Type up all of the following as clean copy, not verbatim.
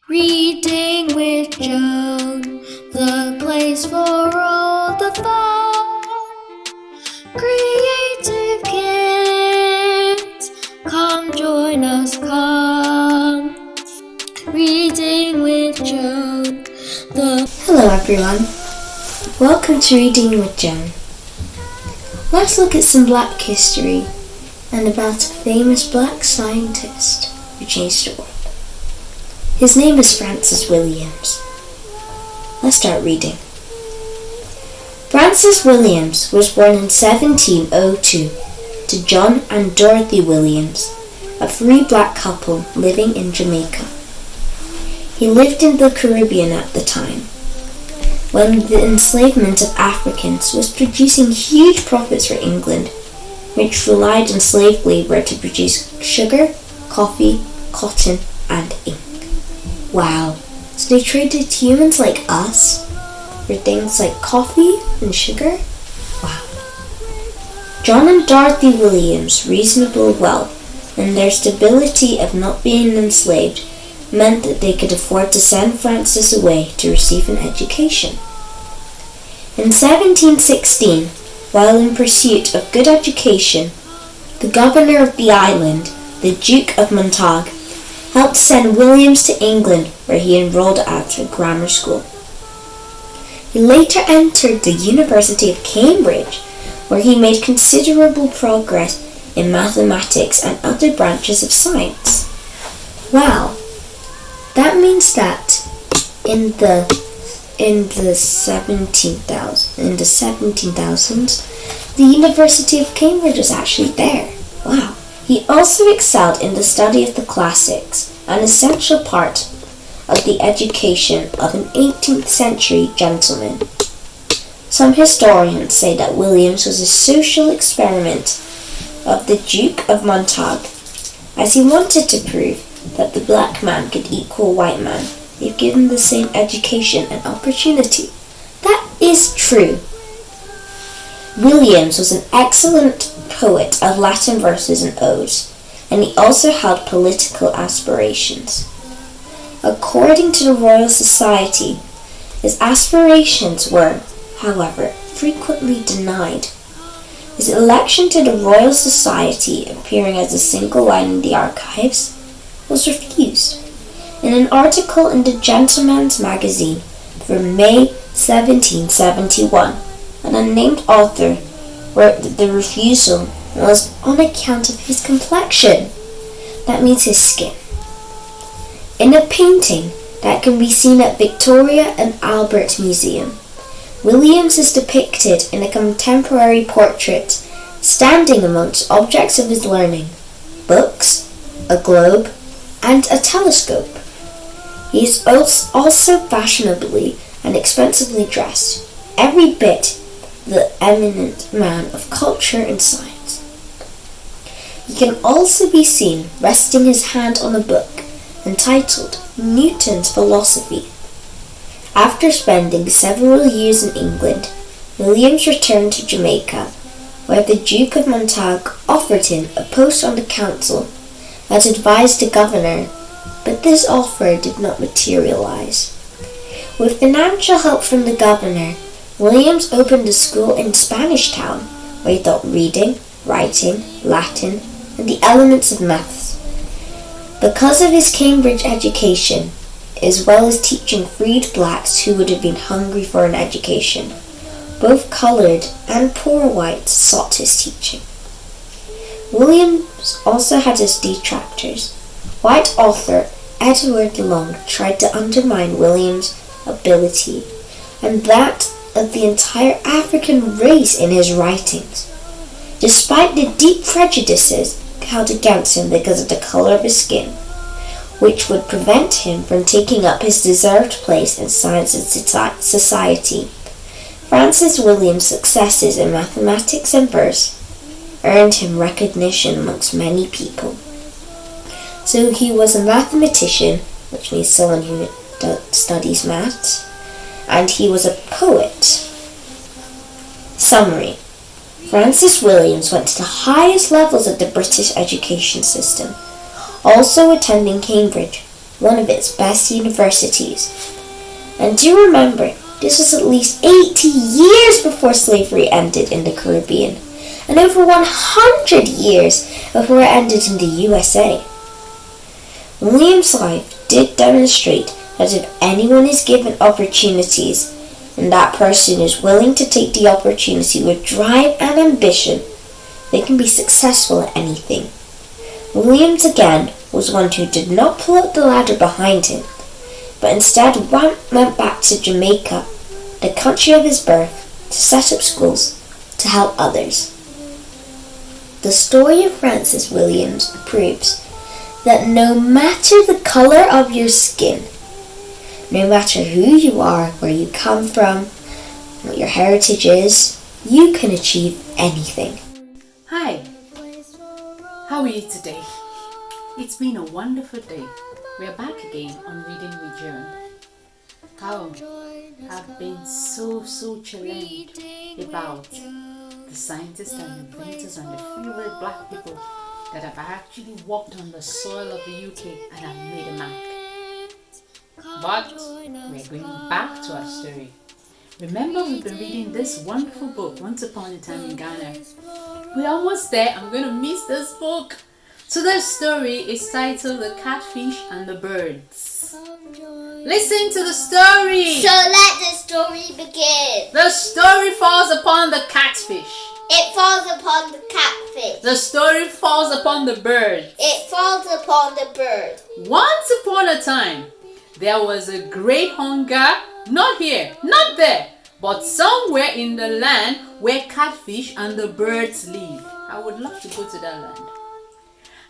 Reading with Joan, the place for all the fun. Creative kids, come join us, come. Reading with Joan, Hello everyone, welcome to Reading with Joan. Let's look at some black history and about a famous black scientist who changed the world. His name is Francis Williams. Let's start reading. Francis Williams was born in 1702 to John and Dorothy Williams, a free black couple living in Jamaica. He lived in the Caribbean at the time, when the enslavement of Africans was producing huge profits for England, which relied on slave labor to produce sugar, coffee, cotton, and ink. Wow, so they traded humans like us for things like coffee and sugar? Wow. John and Dorothy Williams' reasonable wealth and their stability of not being enslaved meant that they could afford to send Francis away to receive an education. In 1716, while in pursuit of good education, the governor of the island, the Duke of Montague, helped send Williams to England, where he enrolled at a grammar school. He later entered the University of Cambridge, where he made considerable progress in mathematics and other branches of science. Wow, that means that in the 17,000s, the University of Cambridge was actually there. Wow. He also excelled in the study of the classics, an essential part of the education of an 18th century gentleman. Some historians say that Williams was a social experiment of the Duke of Montague, as he wanted to prove that the black man could equal white man if given the same education and opportunity. That is true. Williams was an excellent poet of Latin verses and odes, and he also held political aspirations. According to the Royal Society, his aspirations were, however, frequently denied. His election to the Royal Society, appearing as a single line in the archives, was refused. In an article in the Gentleman's Magazine for May 1771, an unnamed author wrote that the refusal was on account of his complexion. That means his skin. In a painting that can be seen at Victoria and Albert Museum, Williams is depicted in a contemporary portrait standing amongst objects of his learning, books, a globe, and a telescope. He is also fashionably and expensively dressed, every bit the eminent man of culture and science. He can also be seen resting his hand on a book entitled Newton's Philosophy. After spending several years in England, Williams returned to Jamaica, where the Duke of Montague offered him a post on the council that advised the governor, but this offer did not materialize. With financial help from the governor, Williams opened a school in Spanish Town, where he taught reading, writing, Latin, and the elements of maths. Because of his Cambridge education, as well as teaching freed blacks who would have been hungry for an education, both coloured and poor whites sought his teaching. Williams also had his detractors. White author Edward Long tried to undermine Williams' ability and that of the entire African race in his writings, despite the deep prejudices held against him because of the colour of his skin, which would prevent him from taking up his deserved place in science and society. Francis Williams' successes in mathematics and verse earned him recognition amongst many people. So he was a mathematician, which means someone who studies maths, and he was a poet. Summary. Francis Williams went to the highest levels of the British education system, also attending Cambridge, one of its best universities. And do remember, this was at least 80 years before slavery ended in the Caribbean, and over 100 years before it ended in the USA. William's life did demonstrate that if anyone is given opportunities, and that person is willing to take the opportunity with drive and ambition, they can be successful at anything. Williams again was one who did not pull up the ladder behind him, but instead went back to Jamaica, the country of his birth, to set up schools to help others. The story of Francis Williams proves that no matter the color of your skin, no matter who you are, where you come from, what your heritage is, you can achieve anything. Hi, how are you today? It's been a wonderful day. We're back again on Reading with Joan. How I've been so challenged about the scientists and inventors and the favorite black people that have actually walked on the soil of the UK and have made a mark. But we're going back to our story. Remember, we've been reading this wonderful book, Once Upon a Time in Ghana. We're almost there. I'm going to miss this book. So the story is titled The Catfish and the Birds. Listen to the story. So let the story begin. The story falls upon the catfish. It falls upon the catfish. The story falls upon the bird. It falls upon the bird. Once upon a time, there was a great hunger, not here, not there, but somewhere in the land where catfish and the birds live. I would love to go to that land.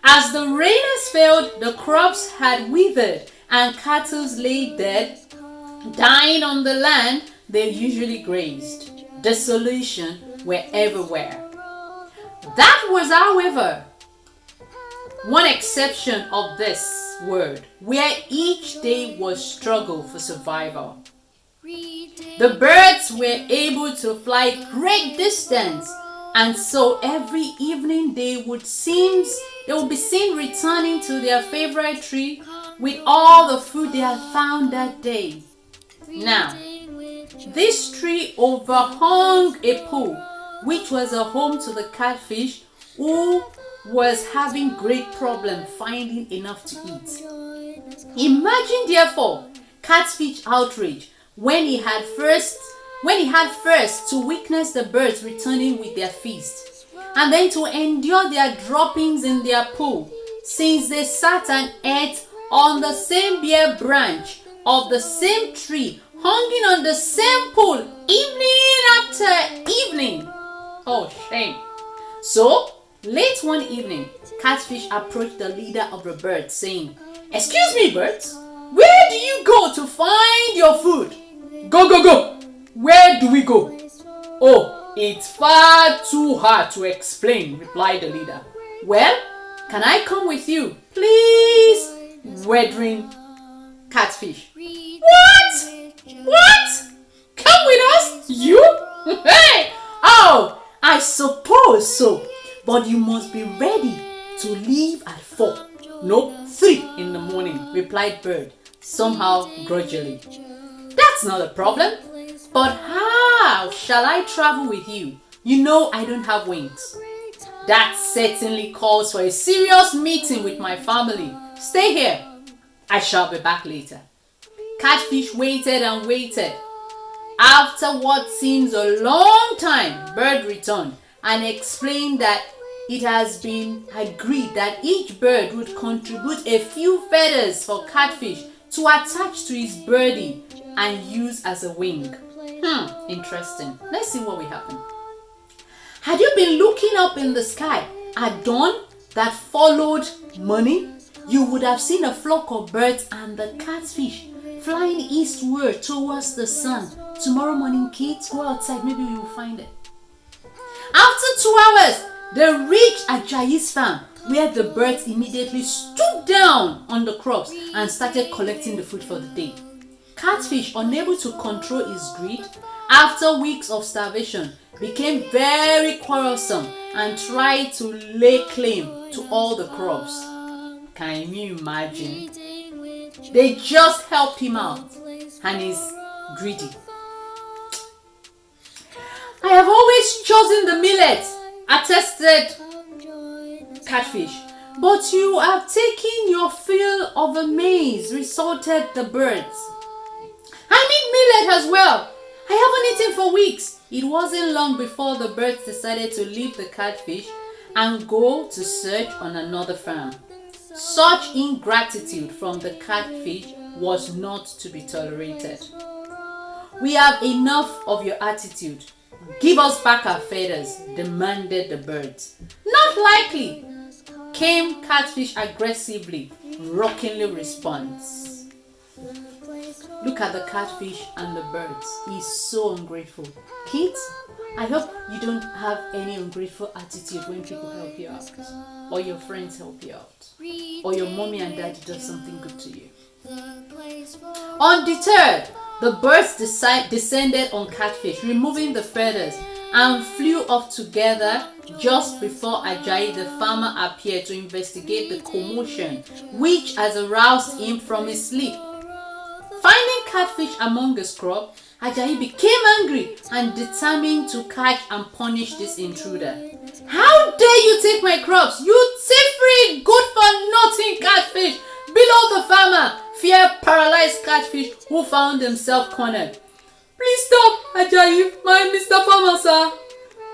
As the rain has failed, the crops had withered, and cattle lay dead, dying on the land they usually grazed. Desolation were everywhere. That was, however, one exception of this word, where each day was struggle for survival. The birds were able to fly great distance, and so every evening they would be seen returning to their favorite tree with all the food they had found that day. Now, this tree overhung a pool, which was a home to the catfish, who was having great problem finding enough to eat. Imagine, therefore, catfish outrage when he had first to witness the birds returning with their feast, and then to endure their droppings in their pool, since they sat and ate on the same bare branch of the same tree, hanging on the same pool, evening after evening. Oh, shame. So, late one evening, Catfish approached the leader of the birds, saying, "Excuse me, birds, where do you go to find your food?" Go. Where do we go?" "Oh, it's far too hard to explain," replied the leader. "Well, can I come with you, please?" Wondering Catfish. What? Come with us? You? Hey! Oh, I suppose so. But you must be ready to leave at 4. No, 3 in the morning, replied Bird, somehow grudgingly. "That's not a problem. But how shall I travel with you? You know I don't have wings." "That certainly calls for a serious meeting with my family. Stay here. I shall be back later." Catfish waited and waited. After what seems a long time, Bird returned and explained that it has been agreed that each bird would contribute a few feathers for Catfish to attach to his birdie and use as a wing. Interesting. Let's see what will happen. Had you been looking up in the sky at dawn that followed morning, you would have seen a flock of birds and the catfish flying eastward towards the sun. Tomorrow morning, kids, go outside, maybe you will find it. After 2 hours, they reached Ajayi's farm, where the birds immediately stooped down on the crops and started collecting the food for the day. Catfish, unable to control his greed, after weeks of starvation, became very quarrelsome and tried to lay claim to all the crops. Can you imagine? They just helped him out, and he's greedy. I have always chosen the millet, attested Catfish. But you have taken your fill of the maize, resorted the birds. I need millet as well. I haven't eaten for weeks. It wasn't long before the birds decided to leave the catfish and go to search on another farm. Such ingratitude from the catfish was not to be tolerated. We have enough of your attitude. Give us back our feathers, demanded the birds. Not likely, came Catfish aggressively, rockingly response. Look at the catfish and the birds. He's so ungrateful. Kids, I hope you don't have any ungrateful attitude when people help you out, or your friends help you out, or your mommy and daddy does something good to you. Undeterred, the birds descended on Catfish, removing the feathers, and flew off together just before Ajayi the farmer appeared to investigate the commotion which has aroused him from his sleep. Finding Catfish among the scrub, Ajayi became angry and determined to catch and punish this intruder. How dare you take my crops, you thief-free, good-for-nothing catfish! Below the farmer, fear paralyzed Catfish who found himself cornered. Please stop, Ajayi, my Mr. Farmer, sir.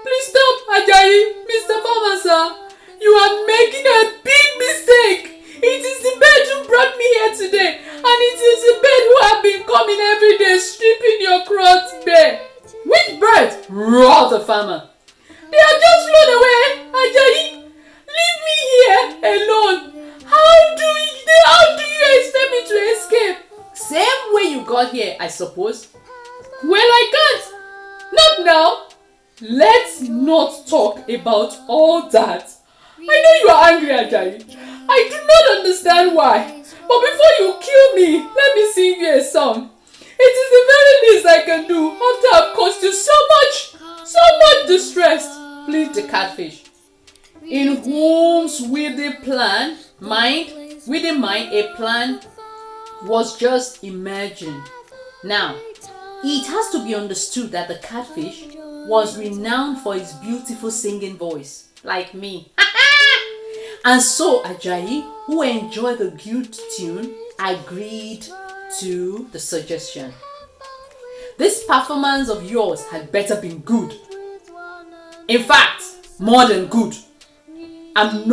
Please stop, Ajayi, Mr. Farmer, sir. You are making a big mistake. It is the bird who brought me here today, and it is the bird who have been coming every day stripping your crops bare. Which bird? Roared the farmer. They have just flown away, Ajayi. Leave me here alone. How do you expect me to escape? Same way you got here, I suppose. Well, I can't. Not now. Let's not talk about all that. I know you are angry, Ajayi. I do not understand why. But before you kill me, let me sing you a song. It is the very least I can do after I've caused you so much distress, plead the Catfish. In whom's witty mind a plan was just imagined. Now, it has to be understood that the Catfish was renowned for his beautiful singing voice, like me. And so Ajayi, who enjoyed the good tune, agreed to the suggestion. This performance of yours had better been good. In fact, more than good. I'm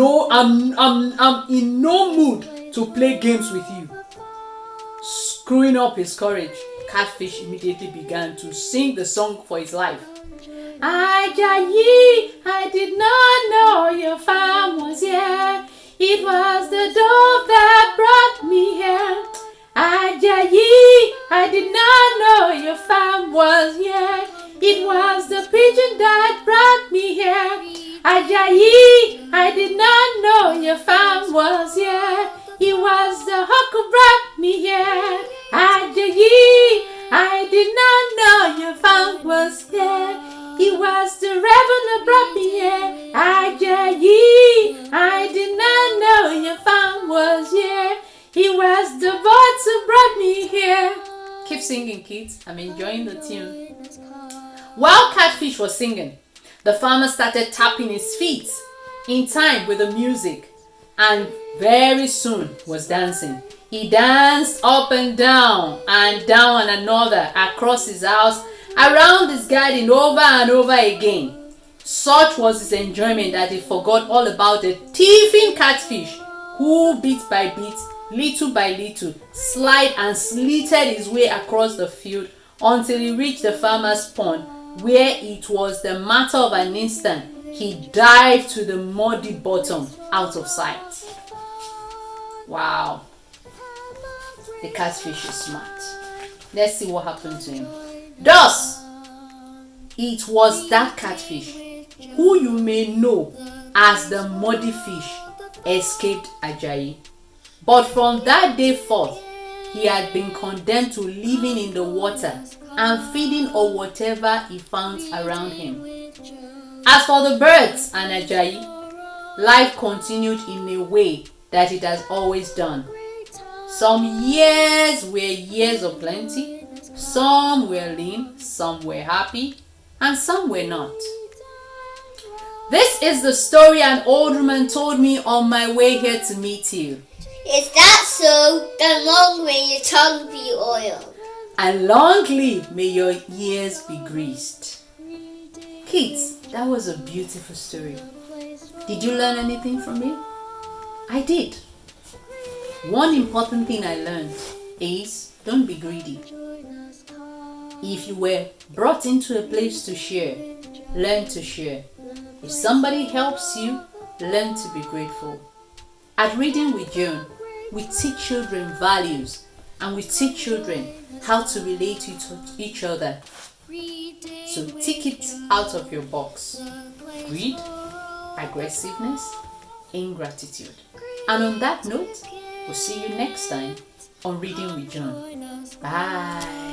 in no mood to play games with you. Screwing up his courage, Catfish immediately began to sing the song for his life. Ajayi, I did not know your farm was here. It was the dove that brought me here. Ajayi, I did not know your farm was here. It was the pigeon that brought me here. Ajayi, I did not know your farm was here. It was the hawk who brought me here. Ajayi, I did not know your farm was here. It was the raven who brought me here. Ajayi, I did not know your farm was here. It was the birds who brought me here. Keep singing, kids. I'm enjoying the tune. While Catfish was singing, the farmer started tapping his feet in time with the music, and very soon was dancing. He danced up and down another across his house, around his garden, over and over again. Such was his enjoyment that he forgot all about the thieving Catfish, who bit by bit, little by little, slid and slitted his way across the field until he reached the farmer's pond, where it was the matter of an instant he dived to the muddy bottom out of sight. Wow, the Catfish is smart. Let's see what happened to him. Thus, it was that Catfish, who you may know as the muddy fish, escaped Ajayi. But from that day forth, he had been condemned to living in the water and feeding on whatever he found around him. As for the birds and Ajayi, life continued in a way that it has always done. Some years were years of plenty, some were lean, some were happy, and some were not. This is the story an old woman told me on my way here to meet you. Is that so? Then long may your tongue be oiled. And long live may your ears be greased. Kids, that was a beautiful story. Did you learn anything from it? I did. One important thing I learned is don't be greedy. If you were brought into a place to share, learn to share. If somebody helps you, learn to be grateful. At Reading with Joan, we teach children values and we teach children how to relate to each other. So take it out of your box. Greed, aggressiveness, ingratitude. And on that note, we'll see you next time on Reading with Joan. Bye.